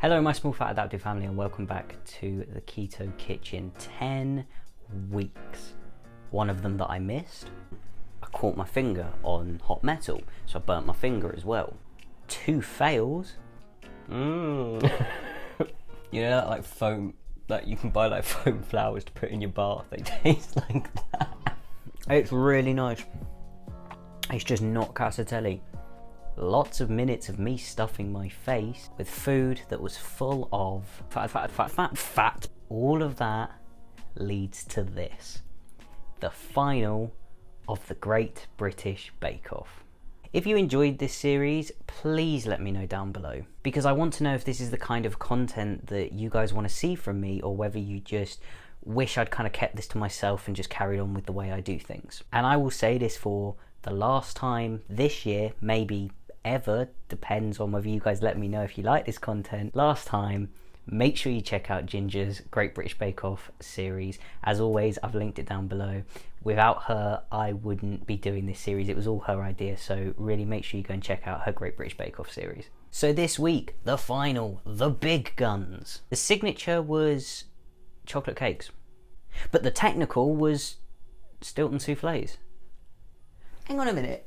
Hello my small fat adaptive family and welcome back to the Keto Kitchen. 10 weeks. One of them that I missed. I caught my finger on hot metal, so I burnt my finger as well. 2 fails. You know that like foam, like you can buy like foam flowers to put in your bath, they taste like that. It's really nice. It's just not Casatelli. Lots of minutes of me stuffing my face with food that was full of fat. All of that leads to this. The final of the Great British Bake Off. If you enjoyed this series, please let me know down below, because I want to know if this is the kind of content that you guys want to see from me, or whether you just wish I'd kind of kept this to myself and just carried on with the way I do things. And I will say this for the last time this year, maybe ever, depends on whether you guys let me know if you like this content. Last time, make sure you check out Ginger's Great British Bake Off series. As always, I've linked it down below. Without her, I wouldn't be doing this series. It was all her idea, so really make sure you go and check out her Great British Bake Off series. So this week, the final, the big guns. The signature was chocolate cakes, but the technical was Stilton soufflés. Hang on a minute.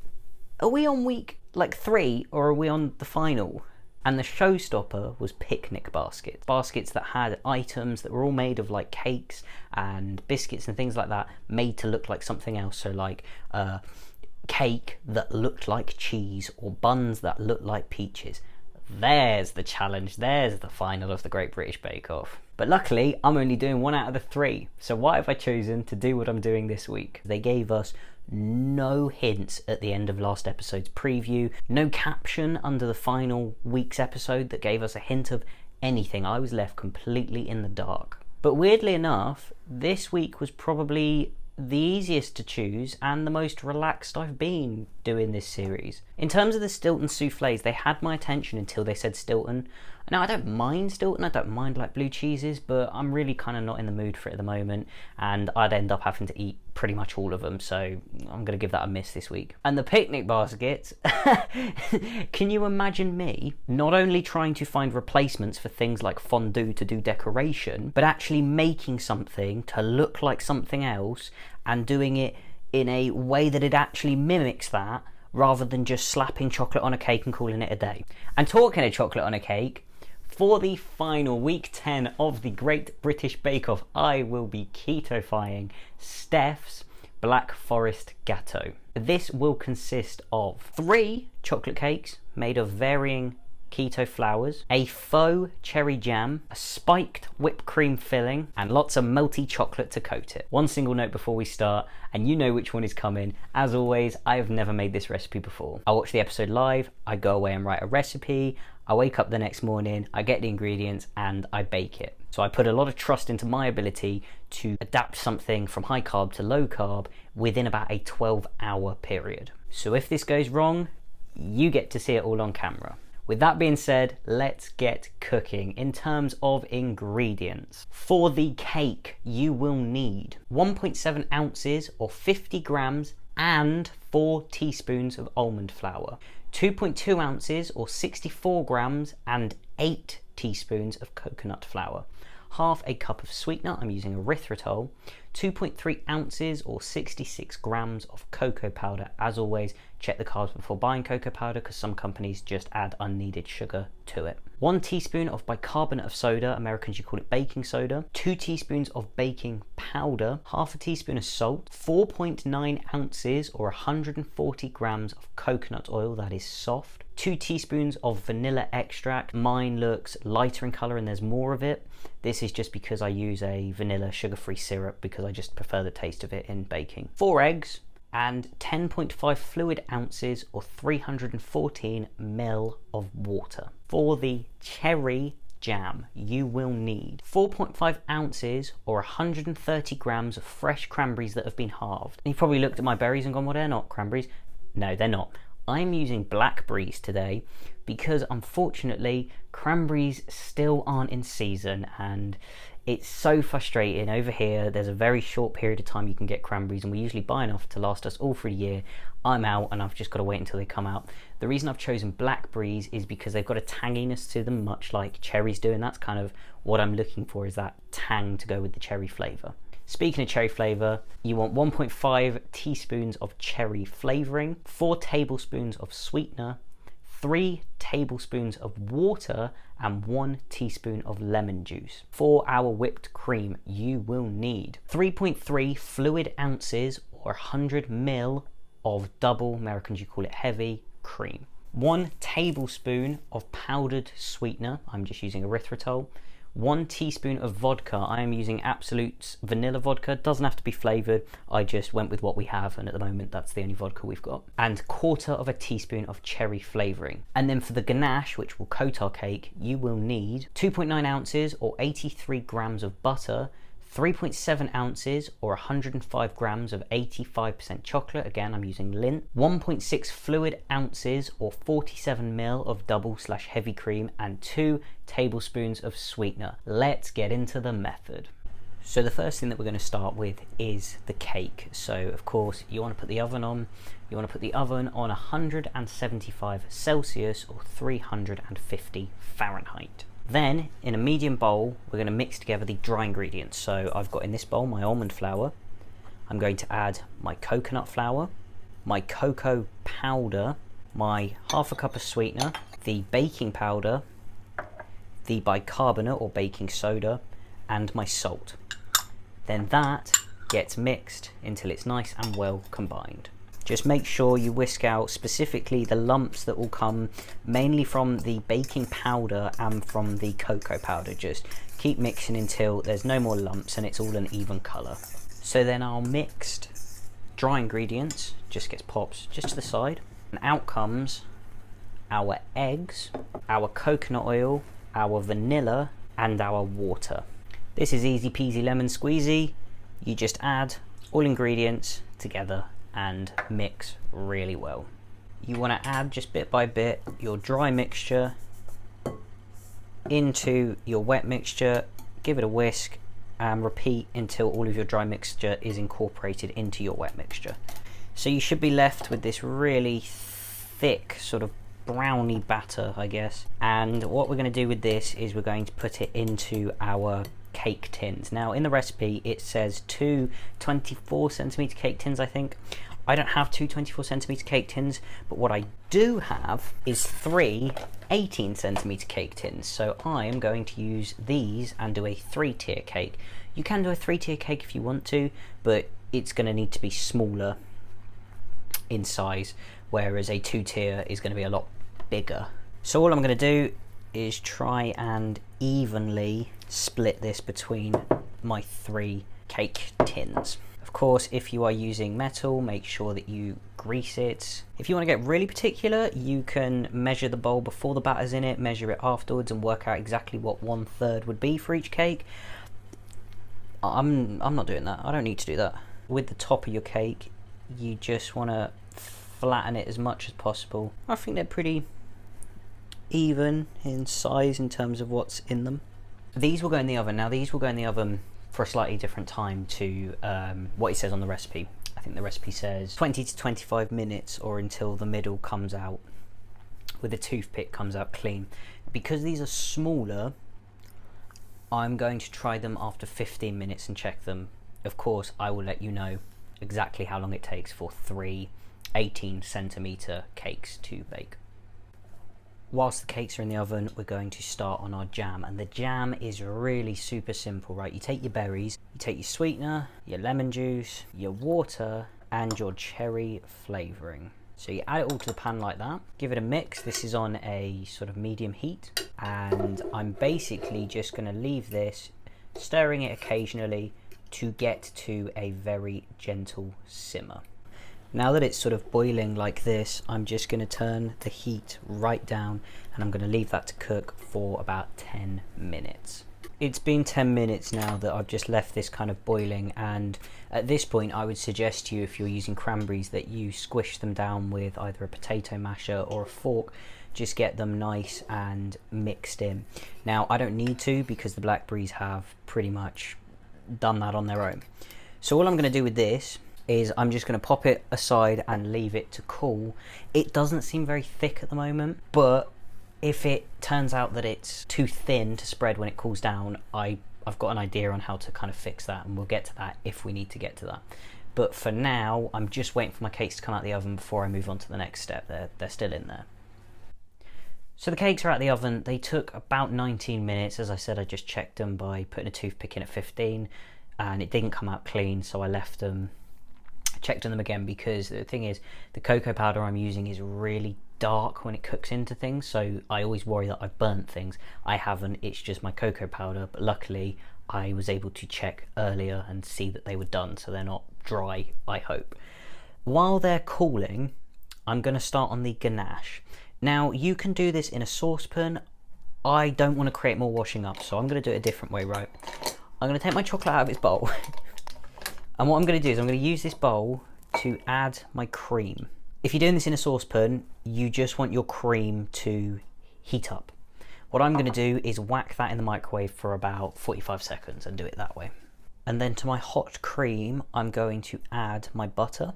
Are we on week like 3 or are we on the final? And the showstopper was picnic baskets. Baskets that had items that were all made of like cakes and biscuits and things like that, made to look like something else. So like cake that looked like cheese, or buns that looked like peaches. There's the challenge, there's the final of the Great British Bake Off. But luckily, I'm only doing 1 out of the 3. So why have I chosen to do what I'm doing this week? They gave us no hints at the end of last episode's preview, no caption under the final week's episode that gave us a hint of anything. I was left completely in the dark. But weirdly enough, this week was probably the easiest to choose and the most relaxed I've been doing this series. In terms of the Stilton soufflés, they had my attention until they said Stilton. Now, I don't mind Stilton, I don't mind like blue cheeses, but I'm really kind of not in the mood for it at the moment, and I'd end up having to eat pretty much all of them, so I'm going to give that a miss this week. And the picnic baskets, can you imagine me not only trying to find replacements for things like fondue to do decoration, but actually making something to look like something else and doing it in a way that it actually mimics that, rather than just slapping chocolate on a cake and calling it a day. And talking of chocolate on a cake, for the final week 10 of the Great British Bake Off, I will be keto-fying Steph's Black Forest Gâteau. This will consist of 3 chocolate cakes made of varying keto flours, a faux cherry jam, a spiked whipped cream filling, and lots of melty chocolate to coat it. One single note before we start, and you know which one is coming. As always, I have never made this recipe before. I watch the episode live, I go away and write a recipe, I wake up the next morning, I get the ingredients, and I bake it. So I put a lot of trust into my ability to adapt something from high carb to low carb within about a 12-hour period. So if this goes wrong, you get to see it all on camera. With that being said, let's get cooking. In terms of ingredients, for the cake, you will need 1.7 ounces or 50 grams and 4 teaspoons of almond flour, 2.2 ounces or 64 grams and 8 teaspoons of coconut flour, half a cup of sweetener, I'm using erythritol, 2.3 ounces or 66 grams of cocoa powder. As always, check the carbs before buying cocoa powder, because some companies just add unneeded sugar to it. 1 teaspoon of bicarbonate of soda, Americans you call it baking soda, 2 teaspoons of baking powder, half a teaspoon of salt, 4.9 ounces or 140 grams of coconut oil that is soft, 2 teaspoons of vanilla extract. Mine looks lighter in colour and there's more of it. This is just because I use a vanilla sugar-free syrup, because I just prefer the taste of it in baking. 4 eggs and 10.5 fluid ounces or 314 ml of water. For the cherry jam, you will need 4.5 ounces or 130 grams of fresh cranberries that have been halved. And you've probably looked at my berries and gone, well, they're not cranberries. No, they're not. I'm using blackberries today because unfortunately cranberries still aren't in season, and It's so frustrating. Over here, there's a very short period of time you can get cranberries, and we usually buy enough to last us all through the year. I'm out, and I've just got to wait until they come out. The reason I've chosen blackberries is because they've got a tanginess to them, much like cherries do, and that's kind of what I'm looking for, is that tang to go with the cherry flavour. Speaking of cherry flavour, you want 1.5 teaspoons of cherry flavouring, 4 tablespoons of sweetener, 3 tablespoons of water, and 1 teaspoon of lemon juice. For our whipped cream, you will need 3.3 fluid ounces or 100 ml of double, Americans you call it heavy, cream. 1 tablespoon of powdered sweetener, I'm just using erythritol. 1 teaspoon of vodka, I am using Absolut's vanilla vodka, doesn't have to be flavoured, I just went with what we have, and at the moment that's the only vodka we've got. And 1/4 teaspoon of cherry flavouring. And then for the ganache, which will coat our cake, you will need 2.9 ounces or 83 grams of butter, 3.7 ounces or 105 grams of 85% chocolate, again I'm using Lindt, 1.6 fluid ounces or 47 ml of double/heavy cream, and 2 tablespoons of sweetener. Let's get into the method. So the first thing that we're going to start with is the cake. So of course you want to put the oven on. You want to put the oven on 175 Celsius or 350 Fahrenheit. Then, in a medium bowl, we're going to mix together the dry ingredients. So I've got in this bowl my almond flour. I'm going to add my coconut flour, my cocoa powder, my 1/2 cup of sweetener, the baking powder, the bicarbonate or baking soda, and my salt. Then that gets mixed until it's nice and well combined. Just make sure you whisk out specifically the lumps that will come mainly from the baking powder and from the cocoa powder. Just keep mixing until there's no more lumps and it's all an even colour. So then our mixed dry ingredients just gets popped just to the side, and out comes our eggs, our coconut oil, our vanilla, and our water. This is easy peasy lemon squeezy. You just add all ingredients together and mix really well. You want to add just bit by bit your dry mixture into your wet mixture, give it a whisk and repeat until all of your dry mixture is incorporated into your wet mixture. So you should be left with this really thick sort of brownie batter, I guess. And what we're going to do with this is we're going to put it into our cake tins. Now in the recipe it says 2 24cm cake tins, I think. I don't have 2 24cm cake tins, but what I do have is 3 18cm cake tins. So I am going to use these and do a 3-tier cake. You can do a 3-tier cake if you want to, but it's going to need to be smaller in size, whereas a 2-tier is going to be a lot bigger. So all I'm going to do is try and evenly split this between my 3 cake tins. Of course, if you are using metal, make sure that you grease it. If you want to get really particular, you can measure the bowl before the batter's in it, measure it afterwards, and work out exactly what 1/3 would be for each cake. I'm not doing that. I don't need to do that. With the top of your cake, you just want to flatten it as much as possible. I think they're pretty even in size in terms of what's in them. These will go in the oven. Now these will go in the oven for a slightly different time to what it says on the recipe. I think the recipe says 20 to 25 minutes or until the middle comes out with a toothpick comes out clean. Because these are smaller, I'm going to try them after 15 minutes and check them. Of course, I will let you know exactly how long it takes for 3 18cm cakes to bake. Whilst the cakes are in the oven, we're going to start on our jam, and the jam is really super simple, right? You take your berries, you take your sweetener, your lemon juice, your water, and your cherry flavouring. So you add it all to the pan like that, give it a mix. This is on a sort of medium heat, and I'm basically just going to leave this, stirring it occasionally to get to a very gentle simmer. Now that it's sort of boiling like this, I'm just going to turn the heat right down and I'm going to leave that to cook for about 10 minutes. It's been 10 minutes now that I've just left this kind of boiling, and at this point I would suggest to you, if you're using cranberries, that you squish them down with either a potato masher or a fork. Just get them nice and mixed in. Now I don't need to, because the blackberries have pretty much done that on their own. So all I'm going to do with this is I'm just going to pop it aside and leave it to cool. It doesn't seem very thick at the moment, but if it turns out that it's too thin to spread when it cools down, I've got an idea on how to kind of fix that, and we'll get to that if we need to get to that. But for now, I'm just waiting for my cakes to come out of the oven before I move on to the next step. They're still in there. So the cakes are out of the oven. They took about 19 minutes. As I said, I just checked them by putting a toothpick in at 15, and it didn't come out clean, so I left them, checked on them again, because the thing is, the cocoa powder I'm using is really dark when it cooks into things, so I always worry that I've burnt things. I haven't, it's just my cocoa powder, but luckily I was able to check earlier and see that they were done, so they're not dry, I hope. While they're cooling, I'm going to start on the ganache. Now you can do this in a saucepan. I don't want to create more washing up, so I'm going to do it a different way, right? I'm going to take my chocolate out of its bowl and what I'm going to do is I'm going to use this bowl to add my cream. If you're doing this in a saucepan, you just want your cream to heat up. What I'm going to do is whack that in the microwave for about 45 seconds and do it that way. And then to my hot cream, I'm going to add my butter,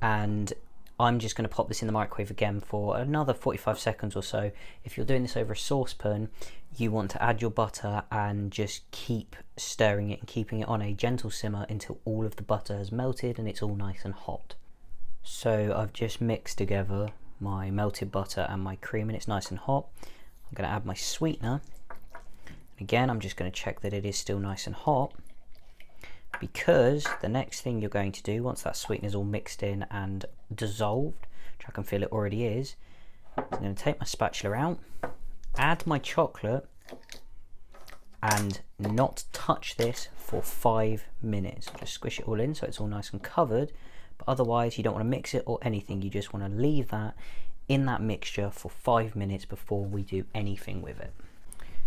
and I'm just going to pop this in the microwave again for another 45 seconds or so. If you're doing this over a saucepan, you want to add your butter and just keep stirring it and keeping it on a gentle simmer until all of the butter has melted and it's all nice and hot. So I've just mixed together my melted butter and my cream, and it's nice and hot. I'm going to add my sweetener. Again, I'm just going to check that it is still nice and hot, because the next thing you're going to do, once that sweetener is all mixed in and dissolved, which I can feel it already is, I'm going to take my spatula out, add my chocolate, and not touch this for 5 minutes. Just squish it all in so it's all nice and covered, but otherwise you don't want to mix it or anything. You just want to leave that in that mixture for 5 minutes before we do anything with it.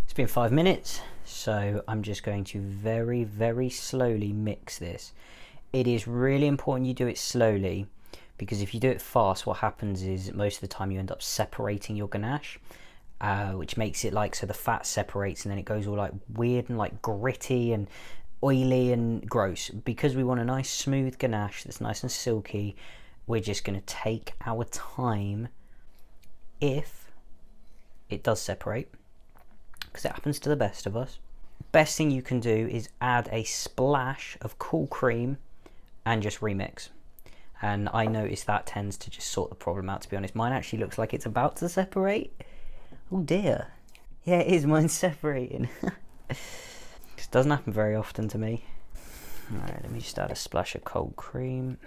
It's been 5 minutes, so I'm just going to very, very slowly mix this. It is really important you do it slowly, because if you do it fast, what happens is most of the time you end up separating your ganache, which makes it like, so the fat separates and then it goes all like weird and like gritty and oily and gross. Because we want a nice smooth ganache that's nice and silky, we're just going to take our time if it does separate, because it happens to the best of us. Best thing you can do is add a splash of cool cream and just remix. And I notice that tends to just sort the problem out, to be honest. Mine actually looks like it's about to separate. Oh dear. Yeah, it is, mine's separating. This doesn't happen very often to me. Alright, let me just add a splash of cold cream.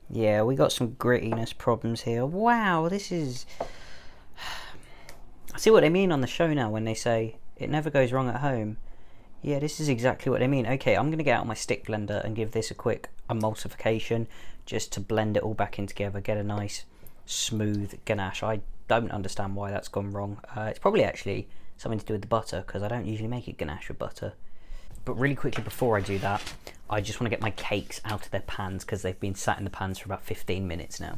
Yeah, we got some grittiness problems here. Wow, this is... I see what they mean on the show now when they say it never goes wrong at home. Yeah, this is exactly what they mean. Okay, I'm going to get out my stick blender and give this a quick emulsification just to blend it all back in together, get a nice smooth ganache. I don't understand why that's gone wrong. It's probably actually something to do with the butter, because I don't usually make a ganache with butter. But really quickly before I do that, I just want to get my cakes out of their pans, because they've been sat in the pans for about 15 minutes now.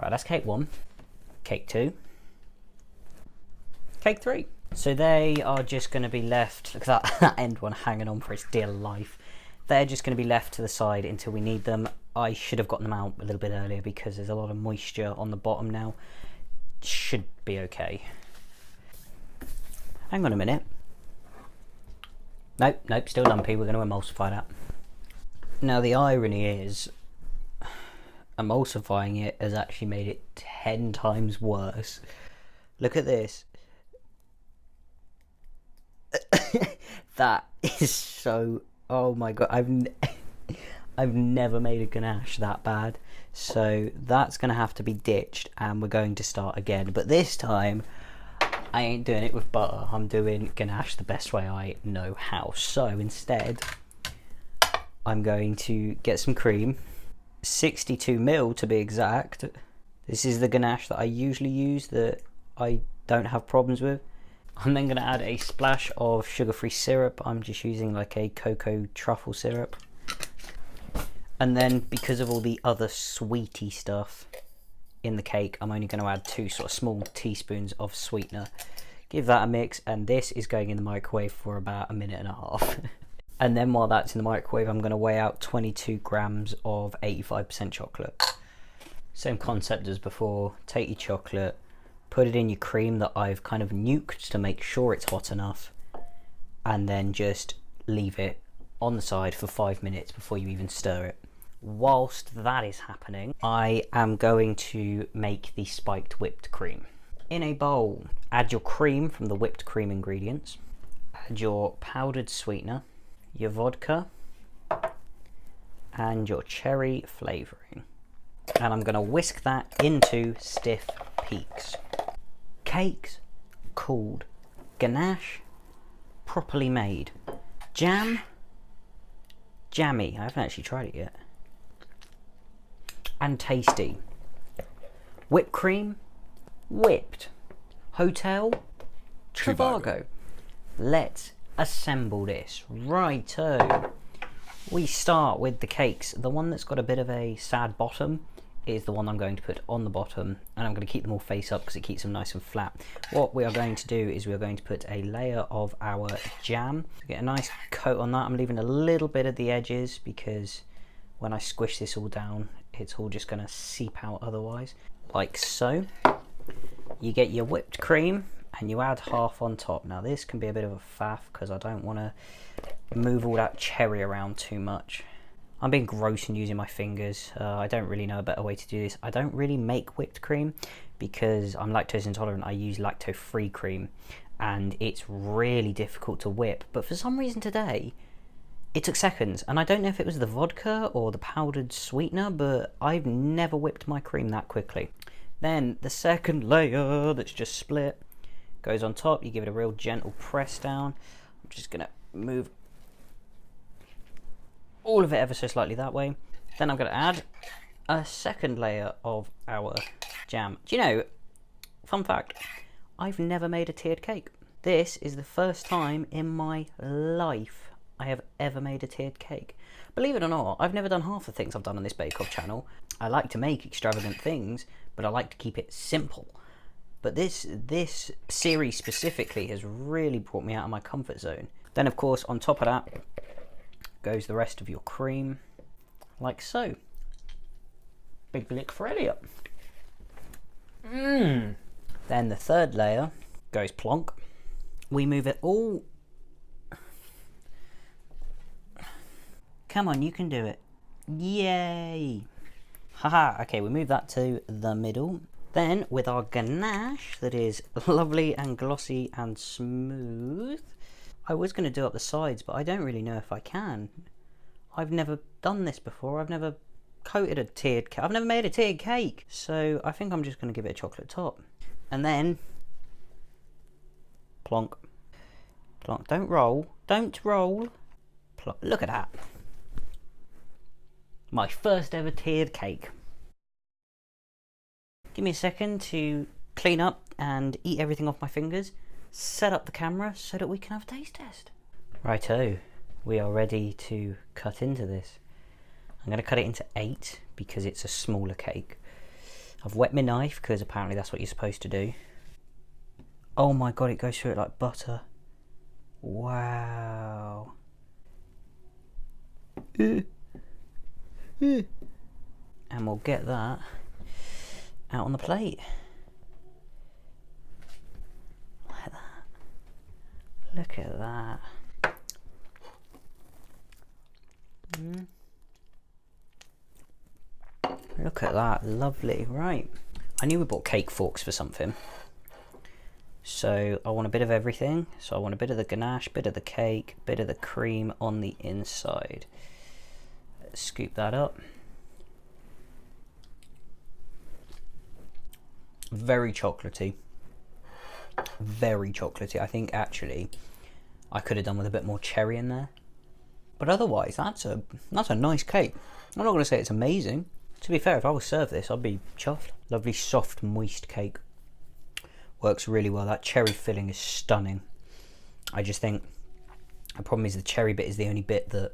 Right, that's cake 1, cake 2, cake 3. So they are just going to be left, look at that end one hanging on for its dear life. They're just going to be left to the side until we need them. I should have gotten them out a little bit earlier because there's a lot of moisture on the bottom now. Should be okay. Hang on a minute. Nope, still lumpy. We're going to emulsify that. Now the irony is, emulsifying it has actually made it 10 times worse. Look at this. That is so... Oh my god, I've never made a ganache that bad. So that's going to have to be ditched, and we're going to start again. But this time, I ain't doing it with butter. I'm doing ganache the best way I know how. So instead, I'm going to get some cream. 62ml to be exact. This is the ganache that I usually use, that I don't have problems with. I'm then going to add a splash of sugar-free syrup. I'm just using like a cocoa truffle syrup. And then because of all the other sweety stuff in the cake, I'm only going to add 2 sort of small teaspoons of sweetener. Give that a mix, and this is going in the microwave for about 1.5 minutes. And then while that's in the microwave, I'm going to weigh out 22 grams of 85% chocolate. Same concept as before. Take your chocolate, put it in your cream that I've kind of nuked to make sure it's hot enough, and then just leave it on the side for 5 minutes before you even stir it. Whilst that is happening, I am going to make the spiked whipped cream. In a bowl, add your cream from the whipped cream ingredients, add your powdered sweetener, your vodka, and your cherry flavouring. And I'm going to whisk that into stiff peaks. Cakes called ganache, properly made. Jam, jammy. I haven't actually tried it yet. And tasty. Whipped cream, whipped. Hotel, Trivago. Let's assemble this. Righto. We start with the cakes. The one that's got a bit of a sad bottom is the one I'm going to put on the bottom, and I'm going to keep them all face up because it keeps them nice and flat. What we are going to do is we are going to put a layer of our jam. Get a nice coat on that. I'm leaving a little bit at the edges because when I squish this all down, it's all just going to seep out otherwise, like so. You get your whipped cream and you add half on top. Now this can be a bit of a faff because I don't want to move all that cherry around too much. I'm being gross and using my fingers. I don't really know a better way to do this. I don't really make whipped cream because I'm lactose intolerant. I use lactose-free cream and it's really difficult to whip. But for some reason today, it took seconds. And I don't know if it was the vodka or the powdered sweetener, but I've never whipped my cream that quickly. Then the second layer that's just split goes on top. You give it a real gentle press down. I'm just going to move all of it ever so slightly that way. Then I'm going to add a second layer of our jam. Do you know, fun fact, I've never made a tiered cake. This is the first time in my life I have ever made a tiered cake. Believe it or not, I've never done half the things I've done on this Bake Off channel. I like to make extravagant things, but I like to keep it simple. But this series specifically has really brought me out of my comfort zone. Then of course, on top of that goes the rest of your cream, like so. Big lick for Elliot. Then the third layer goes plonk. We move it all. Come on, you can do it. Yay! Haha, okay, we move that to the middle. Then with our ganache that is lovely and glossy and smooth, I was going to do up the sides, but I don't really know if I can. I've never done this before. I've never coated a tiered cake. I've never made a tiered cake. So I think I'm just going to give it a chocolate top. And then, plonk. Plonk. Don't roll. Don't roll. Plonk. Look at that. My first ever tiered cake. Give me a second to clean up and eat everything off my fingers. Set up the camera so that we can have a taste test. Righto, we are ready to cut into this. I'm going to cut it into 8 because it's a smaller cake. I've wet my knife because apparently that's what you're supposed to do. Oh my god, it goes through it like butter. Wow. And we'll get that out on the plate. Look at that. Look at that, lovely. Right, I knew we bought cake forks for something. So I want a bit of everything. So I want a bit of the ganache, bit of the cake, bit of the cream on the inside. Let's scoop that up. Very chocolatey. Very chocolatey. I think actually I could have done with a bit more cherry in there, but otherwise that's a nice cake. I'm not going to say it's amazing. To be fair, if I was served this, I'd be chuffed. Lovely soft moist cake. works really well. That cherry filling is stunning. I just think the problem is the cherry bit is the only bit that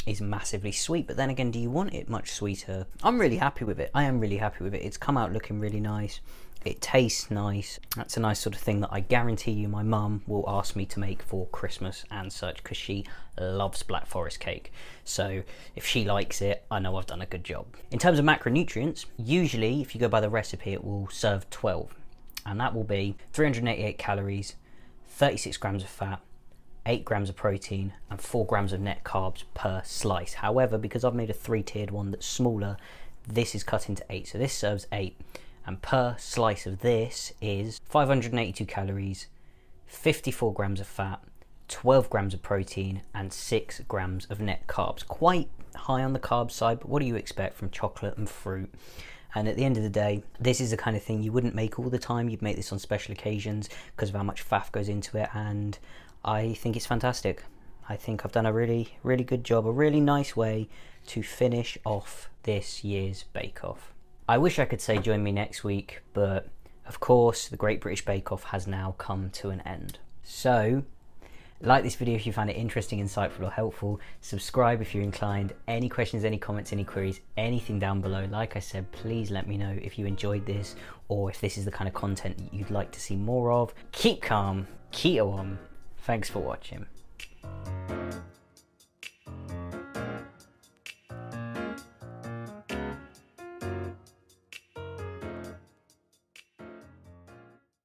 is massively sweet, but then again, do you want it much sweeter? I'm really happy with it. I am really happy with it. It's come out looking really nice. It tastes nice. That's a nice sort of thing that I guarantee you my mum will ask me to make for Christmas and such, because she loves Black Forest cake. So if she likes it, I know I've done a good job. In terms of macronutrients, usually if you go by the recipe, it will serve 12, and that will be 388 calories, 36 grams of fat, 8 grams of protein and 4 grams of net carbs per slice. However, because I've made a 3-tiered one that's smaller, this is cut into 8, so this serves 8, and per slice of this is 582 calories, 54 grams of fat, 12 grams of protein and 6 grams of net carbs. Quite high on the carb side, but what do you expect from chocolate and fruit? And at the end of the day, this is the kind of thing you wouldn't make all the time. You'd make this on special occasions because of how much faff goes into it, and I think it's fantastic. I think I've done a really, really good job, a really nice way to finish off this year's Bake Off. I wish I could say join me next week, but of course the Great British Bake Off has now come to an end. So, like this video if you found it interesting, insightful or helpful. Subscribe if you're inclined. Any questions, any comments, any queries, anything down below. Like I said, please let me know if you enjoyed this or if this is the kind of content you'd like to see more of. Keep calm, keto on. Thanks for watching.